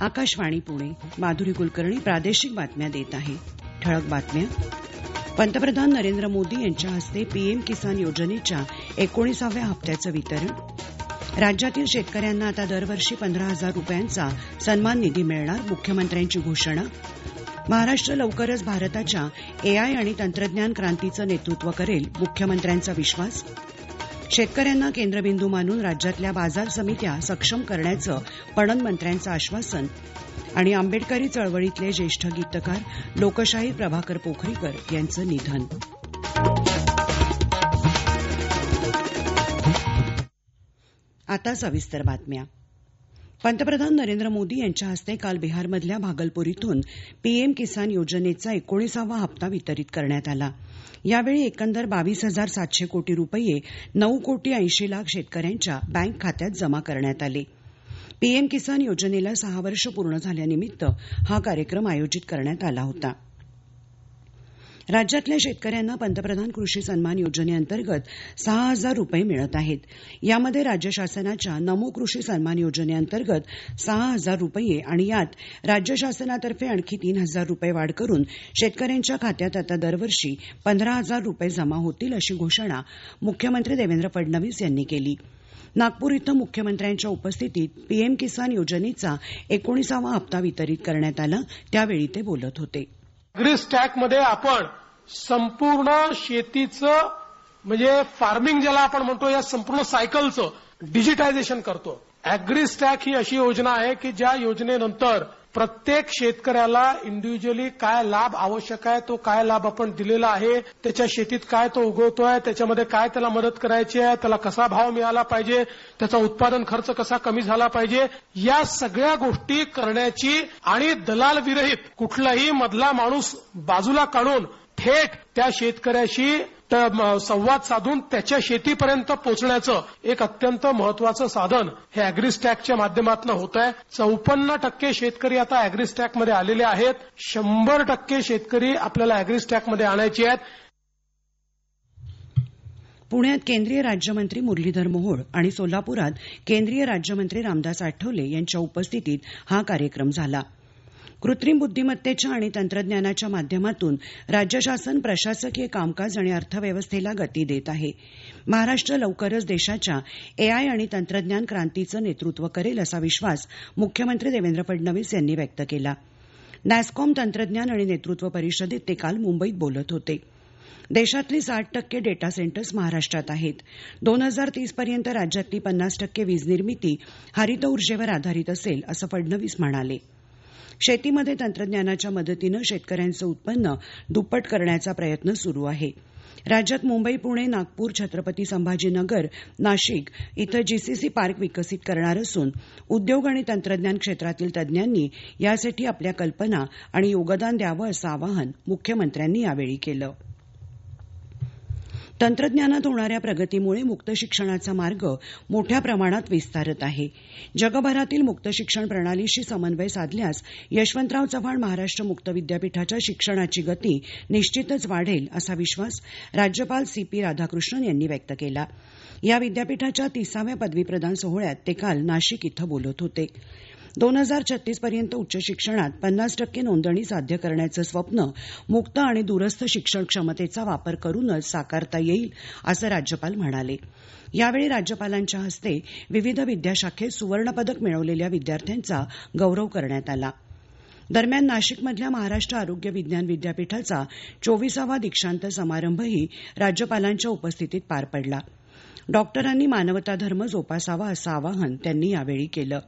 आकाशवाणी पुणे. माधुरी कुलकर्णी प्रादेशिक बातम्या देत आहे. ठळक बातम्या. पंतप्रधान नरेंद्र मोदी यांच्या हस्ते पीएम किसान योजनेच्या 19व्या हप्त्याचं वितरण. राज्यातील शेतकऱ्यांना आता दरवर्षी 15,000 रुपयांचा सन्मान निधी मिळणार, मुख्यमंत्र्यांची घोषणा. महाराष्ट्र लवकरच भारताच्या एआय आणि तंत्रज्ञान क्रांतीचं नेतृत्व करेल, मुख्यमंत्र्यांचा विश्वास. शेतकऱ्यांना केंद्रबिंदू मानून राज्यातल्या बाजार समित्या सक्षम करण्याचं पणन मंत्र्यांचं आश्वासन. आणि आंबेडकरी चळवळीतले ज्येष्ठ गीतकार लोकशाहीर प्रभाकर पोखरीकर यांचं निधन. आता सविस्तर बातम्या. पंतप्रधान नरेंद्र मोदी यांच्या हस्ते काल बिहारमधल्या भागलपूर इथून पीएम किसान योजनेचा 19वा हप्ता वितरित करण्यात आला. यावेळी एकंदर 22,700 कोटी रुपये 9 कोटी 80 लाख शेतकऱ्यांच्या बँक खात्यात जमा करण्यात आले. पीएम किसान योजनेला 6 वर्ष पूर्ण झाल्यानिमित्त हा कार्यक्रम आयोजित करण्यात आला होता. राज्यातल्या शेतकऱ्यांना पंतप्रधान कृषी सन्मान योजनेअंतर्गत 6,000 रुपये मिळत आहेत. यामध्ये राज्य शासनाच्या नमो कृषी सन्मान योजनेअंतर्गत 6,000 रुपये आणि यात राज्य शासनातर्फे आणखी 3,000 रुपये वाढ करून शेतकऱ्यांच्या खात्यात आता दरवर्षी 15,000 रुपये जमा होतील, अशी घोषणा मुख्यमंत्री देवेंद्र फडणवीस यांनी केली. नागपूर इथं मुख्यमंत्र्यांच्या उपस्थितीत पीएम किसान योजनेचा 19वा हप्ता वितरित करण्यात आला. त्यावेळी ते बोलत होते. मध्ये आपण संपूर्ण शेतीचं म्हणजे फार्मिंग ज्याला आपण म्हणतो या संपूर्ण सायकलचं डिजिटायझेशन करतो. अॅग्रीस्टॅक ही अशी योजना आहे की ज्या योजनेनंतर प्रत्येक शेतकऱ्याला इंडिव्हिज्युअली काय लाभ आवश्यक आहे, तो काय लाभ आपण दिलेला आहे, त्याच्या शेतीत काय तो उगवतोय, त्याच्यामध्ये काय त्याला मदत करायची आहे, त्याला कसा भाव मिळाला पाहिजे, त्याचा उत्पादन खर्च कसा कमी झाला पाहिजे, या सगळ्या गोष्टी करण्याची आणि दलाल विरहित कुठलाही मधला माणूस बाजूला काढून थेट त्या शेतकऱ्याशी संवाद साधून त्याच्या शेतीपर्यंत पोहोचण्याचं एक अत्यंत महत्वाचं साधन हे अॅग्रीस्टॅकच्या माध्यमातून होत आहे. 54% शेतकरी आता अॅग्रीस्टॅकमध्ये आलेले आहेत. 100% शेतकरी आपल्याला अॅग्रीस्टॅकमध्ये आणायचे आहेत. पुण्यात केंद्रीय राज्यमंत्री मुरलीधर मोहोळ आणि सोलापुरात केंद्रीय राज्यमंत्री रामदास आठवले यांच्या उपस्थितीत हा कार्यक्रम झाला. कृत्रिम बुद्धिमत्तेच्या आणि तंत्रज्ञानाच्या माध्यमातून राज्य शासन प्रशासकीय कामकाज आणि अर्थव्यवस्थेला गती देत आहे. महाराष्ट्र लवकरच देशाच्या एआय आणि तंत्रज्ञान क्रांतीचं नेतृत्व करेल, असा विश्वास मुख्यमंत्री देवेंद्र फडणवीस यांनी व्यक्त केला. नॅसकॉम तंत्रज्ञान आणि नेतृत्व परिषदेत ते काल मुंबईत बोलत होते. देशातली 60% डेटा सेंटर्स महाराष्ट्रात आहेत. 2030 पर्यंत राज्यातली 50% वीज निर्मिती हरित ऊर्जेवर आधारित असेल, असं फडणवीस म्हणाले. शेतीमध्ये तंत्रज्ञानाच्या मदतीनं शेतकऱ्यांचं उत्पन्न दुप्पट करण्याचा प्रयत्न सुरू आहे. राज्यात मुंबई, पुणे, नागपूर, छत्रपती संभाजीनगर, नाशिक इथं जीसीसी पार्क विकसित करणार असून उद्योग आणि तंत्रज्ञान क्षेत्रातील तज्ज्ञांनी यासाठी आपल्या कल्पना आणि योगदान द्यावं, असं आवाहन मुख्यमंत्र्यांनी यावेळी केलं. तंत्रज्ञानात होणाऱ्या प्रगतीमुळे मुक्त शिक्षणाचा मार्ग मोठ्या प्रमाणात विस्तारत आहे. जगभरातील मुक्त शिक्षण प्रणालीशी समन्वय साधल्यास यशवंतराव चव्हाण महाराष्ट्र मुक्त विद्यापीठाच्या शिक्षणाची गती निश्चितच वाढेल, असा विश्वास राज्यपाल CP राधाकृष्णन यांनी व्यक्त केला. या विद्यापीठाच्या 30व्या पदवीप्रदान सोहळ्यात ते काल नाशिक इथं बोलत होते. 2036 पर्यंत उच्च शिक्षणात 50% नोंदणी साध्य करण्याचं स्वप्न मुक्त आणि दूरस्थ शिक्षण क्षमतेचा वापर करूनच साकारता येईल, असं राज्यपाल म्हणाले. यावेळी राज्यपालांच्या हस्ते विविध विद्याशाखेत सुवर्णपदक मिळवलेल्या विद्यार्थ्यांचा गौरव करण्यात आला. दरम्यान नाशिकमधल्या महाराष्ट्र आरोग्य विज्ञान विद्यापीठाचा 24वा दीक्षांत समारंभही राज्यपालांच्या उपस्थितीत पार पडला. डॉक्टरांनी मानवता धर्म जोपासावा, असं आवाहन त्यांनी यावेळी केलं.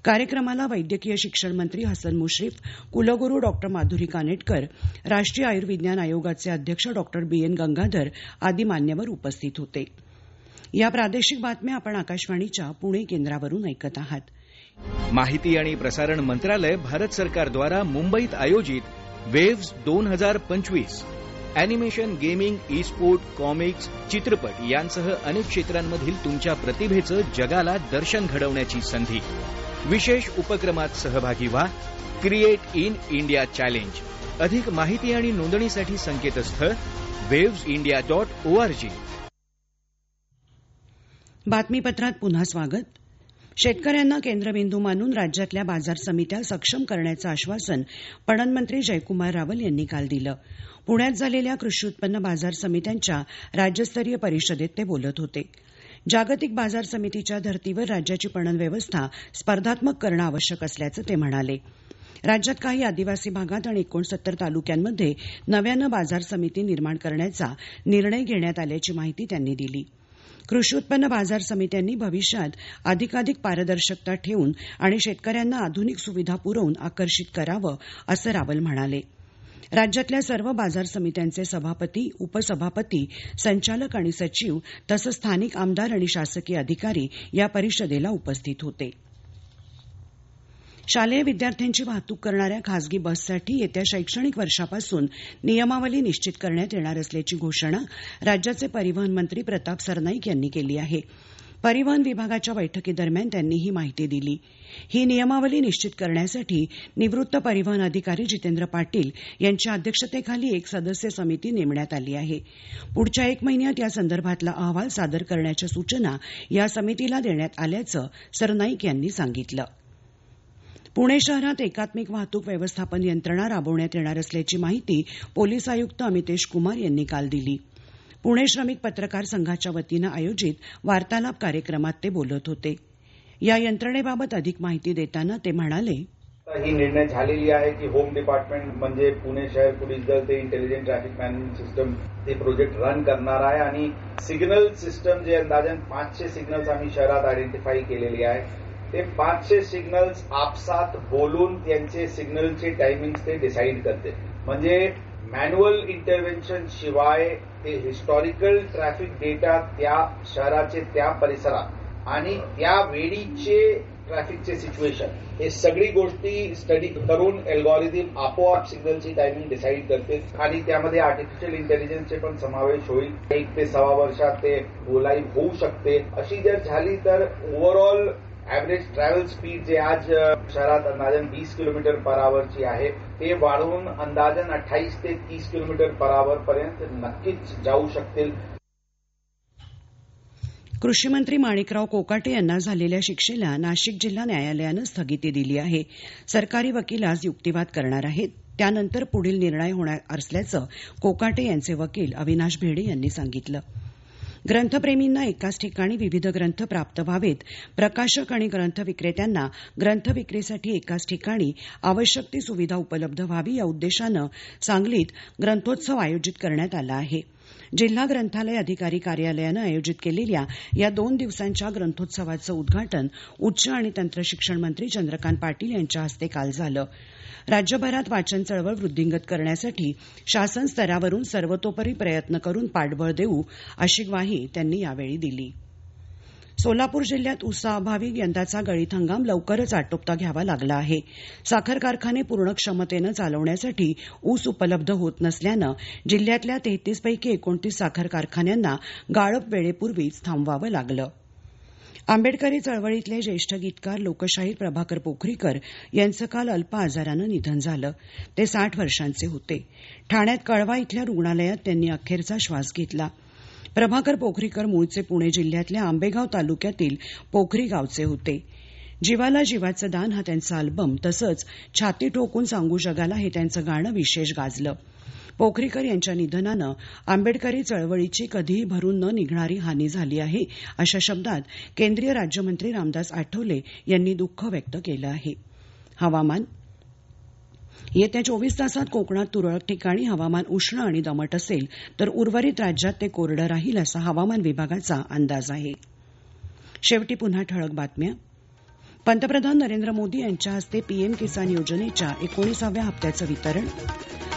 कार्यक्रमाला वैद्यकीय शिक्षण मंत्री हसन मुश्रीफ, कुलगुरू डॉक्टर माधुरी कानेटकर, राष्ट्रीय आयुर्विज्ञान आयोगाचे अध्यक्ष डॉक्टर BN गंगाधर आदी मान्यवर उपस्थित होते. या प्रादेशिक बातम्या आपण आकाशवाणीच्या पुणे केंद्रावरून ऐकत आहात. माहिती आणि प्रसारण मंत्रालय भारत सरकारद्वारा मुंबईत आयोजित waves 2025 animation, gaming, E sport, comics, चित्रपट यांसह अनेक क्षेत्रांमधील तुमच्या प्रतिभेचं जगाला दर्शन घडवण्याची संधी. विशेष उपक्रमात सहभागी व्हा. Create in India challenge. अधिक माहिती आणि नोंदणीसाठी संकेतस्थळ wavesindia.org. बातमीपत्रात पुन्हा स्वागत. शेतकऱ्यांना केंद्रबिंदू मानून राज्यातल्या बाजार समित्या सक्षम करण्याचं आश्वासन पणन मंत्री जयकुमार रावल यांनी काल दिलं. पुण्यात झालेल्या कृषी उत्पन्न बाजार समित्यांच्या राज्यस्तरीय परिषदेत ते बोलत होते. जागतिक बाजार समितीच्या धर्तीवर राज्याची पणन व्यवस्था स्पर्धात्मक करणं आवश्यक असल्याचं ते म्हणाले. राज्यात काही आदिवासी भागात आणि 69 तालुक्यांमध्ये नव्यानं बाजार समिती निर्माण करण्याचा निर्णय घेण्यात आल्याची माहिती त्यांनी दिली. कृषी उत्पन्न बाजार समित्यांनी भविष्यात अधिकाधिक पारदर्शकता ठेवून आणि शेतकऱ्यांना आधुनिक सुविधा पुरवून आकर्षित करावं असं रावल म्हणाले. राज्यातल्या सर्व बाजार समित्यांचे सभापती, उपसभापती, संचालक आणि सचिव तसंच स्थानिक आमदार आणि शासकीय अधिकारी या परिषदेला उपस्थित होते. शालेय विद्यार्थ्यांची वाहतूक करणाऱ्या खासगी बससाठी येत्या शैक्षणिक वर्षापासून नियमावली निश्चित करण्यात येणार असल्याची घोषणा राज्याचे परिवहन मंत्री प्रताप सरनाईक यांनी केली आहे. परिवहन विभागाच्या बैठकीदरम्यान त्यांनी ही माहिती दिली. ही नियमावली निश्चित करण्यासाठी निवृत्त परिवहन अधिकारी जितेंद्र पाटील यांच्या अध्यक्षतेखाली एक सदस्य समिती नेमण्यात आली आहे. पुढच्या 1 महिन्यात या संदर्भातला अहवाल सादर करण्याच्या सूचना या समितीला देण्यात आल्याचं सरनाईक यांनी सांगितलं. पुणे शहरात एकात्मिक वाहतूक व्यवस्थापन यंत्रणा राबवण्यात येणार असल्याची माहिती पोलीस आयुक्त अमितेश कुमार यांनी काल दिली. पुणे श्रमिक पत्रकार संघाच्या वतीनं आयोजित वार्तालाप कार्यक्रमात ते बोलत होते. या यंत्रणेबाबत अधिक माहिती देताना ते म्हणाले, ही निर्णय झालेली आहे की होम डिपार्टमेंट म्हणजे पुणे शहर पोलीस दल ते इंटेलिजंट ट्रॅफिक मॅनेजमेंट सिस्टम हे प्रोजेक्ट रन करणार आहे आणि सिग्नल सिस्टम जे अंदाजन 500 सिग्नल्स आम्ही शहरात आयडेंटिफाई केलेली आहे ते 500 सिग्नल्स आपसात बोलून त्यांचे सिग्नलचे टायमिंग ते डिसाईड करते. म्हणजे मॅन्युअल इंटरव्हेन्शन शिवाय ते हिस्टॉरिकल ट्रॅफिक डेटा त्या शहराचे त्या परिसरात आणि त्या वेळीचे ट्रॅफिकचे सिच्युएशन हे सगळी गोष्टी स्टडी करून अल्गोरिदम आपोआप सिग्नलची टायमिंग डिसाईड करते आणि त्यामध्ये आर्टिफिशियल इंटेलिजन्सचे पण समावेश होईल. 1 ते 1.25 वर्षात ते लाईव्ह होऊ शकते. अशी जर झाली तर ओव्हरऑल ॲव्हरेज ट्रॅव्हल स्पीड जे आज शहरात अंदाजन 20 किलोमीटर पर आवरची आहे ते वाढवून अंदाजन 28 ते 30 किलोमीटर पर आवर पर्यंत नक्कीच जाऊ शकतील. कृषी मंत्री माणिकराव कोकाटे यांना झालेल्या शिक्षेला नाशिक जिल्हा न्यायालयानं स्थगिती दिली आहे. सरकारी वकील आज युक्तिवाद करणार आहेत. त्यानंतर पुढील निर्णय होणार असल्याचं कोकाटे यांचे वकील अविनाश भेडे यांनी सांगितलं. ग्रंथप्रेमींना एकाच ठिकाणी विविध ग्रंथ प्राप्त व्हावेत, प्रकाशक आणि ग्रंथ विक्रेत्यांना ग्रंथ विक्रीसाठी एकाच ठिकाणी आवश्यक ती सुविधा उपलब्ध व्हावी या उद्देशानं सांगलीत ग्रंथोत्सव आयोजित करण्यात आला आहे. जिल्हा ग्रंथालय अधिकारी कार्यालयानं आयोजित केलेल्या या 2 दिवसांच्या ग्रंथोत्सवाचं उद्घाटन उच्च आणि तंत्रशिक्षण मंत्री चंद्रकांत पाटील यांच्या हस्ते काल झालं. राज्यभरात वाचन चळवळ वृद्धिंगत करण्यासाठी शासन स्तरावरून सर्वतोपरी प्रयत्न करून पाठबळ देऊ अशी ग्वाही त्यांनी यावेळी दिली. सोलापूर जिल्ह्यात ऊसाअभावी यंदाचा गळीत हंगाम लवकरच आटोपता घ्यावा लागला आहे. साखर कारखाने पूर्ण क्षमतेनं चालवण्यासाठी ऊस उपलब्ध होत नसल्यानं जिल्ह्यातल्या 33 पैकी 29 साखर कारखान्यांना गाळप वेळेपूर्वीच थांबवावं लागलं. आंबेडकरी चळवळीतले ज्येष्ठ गीतकार लोकशाहीर प्रभाकर पोखरीकर यांचं काल अल्प आजारानं निधन झालं. ते 60 वर्षांचे होते. ठाण्यात कळवा इथल्या रुग्णालयात त्यांनी अखेरचा श्वास घेतला. प्रभाकर पोखरीकर मूळचे पुणे जिल्ह्यातल्या आंबेगाव तालुक्यातील पोखरी गावचे होते. जीवाला जीवाचं दान हा त्यांचा अल्बम तसंच छाती ठोकून सांगू जगाला हे त्यांचं गाणं विशेष गाजलं. पोखरीकर यांच्या निधनानं आंबेडकरी चळवळीची कधीही भरून न निघणारी हानी झाली आहे अशा शब्दात केंद्रीय राज्यमंत्री रामदास आठवले यांनी दुःख व्यक्त केलं आहे. हवामान येत्या 24 तासात कोकणात तुरळक ठिकाणी हवामान उष्ण आणि दमट असेल तर उर्वरित राज्यात ते कोरडं राहील असा हवामान विभागाचा अंदाज आहे. शेवटी पुन्हा ठळक बातम्या. पंतप्रधान नरेंद्र मोदी यांच्या हस्ते पीएम किसान योजनेच्या 19व्या हप्त्याचं वितरण.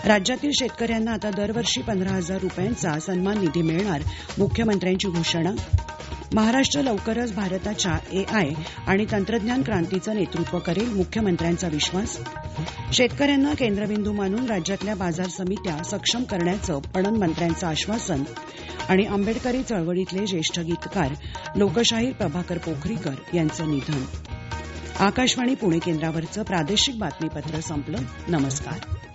राज्यातील शेतकऱ्यांना आता दरवर्षी 15,000 रुपयांचा सन्मान निधी मिळणार, मुख्यमंत्र्यांची घोषणा. महाराष्ट्र लवकरच भारताच्या AI आणि तंत्रज्ञान क्रांतीचं नेतृत्व करेल, मुख्यमंत्र्यांचा विश्वास. शेतकऱ्यांना केंद्रबिंदू मानून राज्यातल्या बाजार समित्या सक्षम करण्याचं पणन मंत्र्यांचं आश्वासन. आणि आंबेडकरी चळवळीतले ज्येष्ठ गीतकार लोकशाहीर प्रभाकर पोखरीकर यांचं निधन. आकाशवाणी पुणे केंद्रावरचं प्रादेशिक बातमीपत्र संपलं. नमस्कार.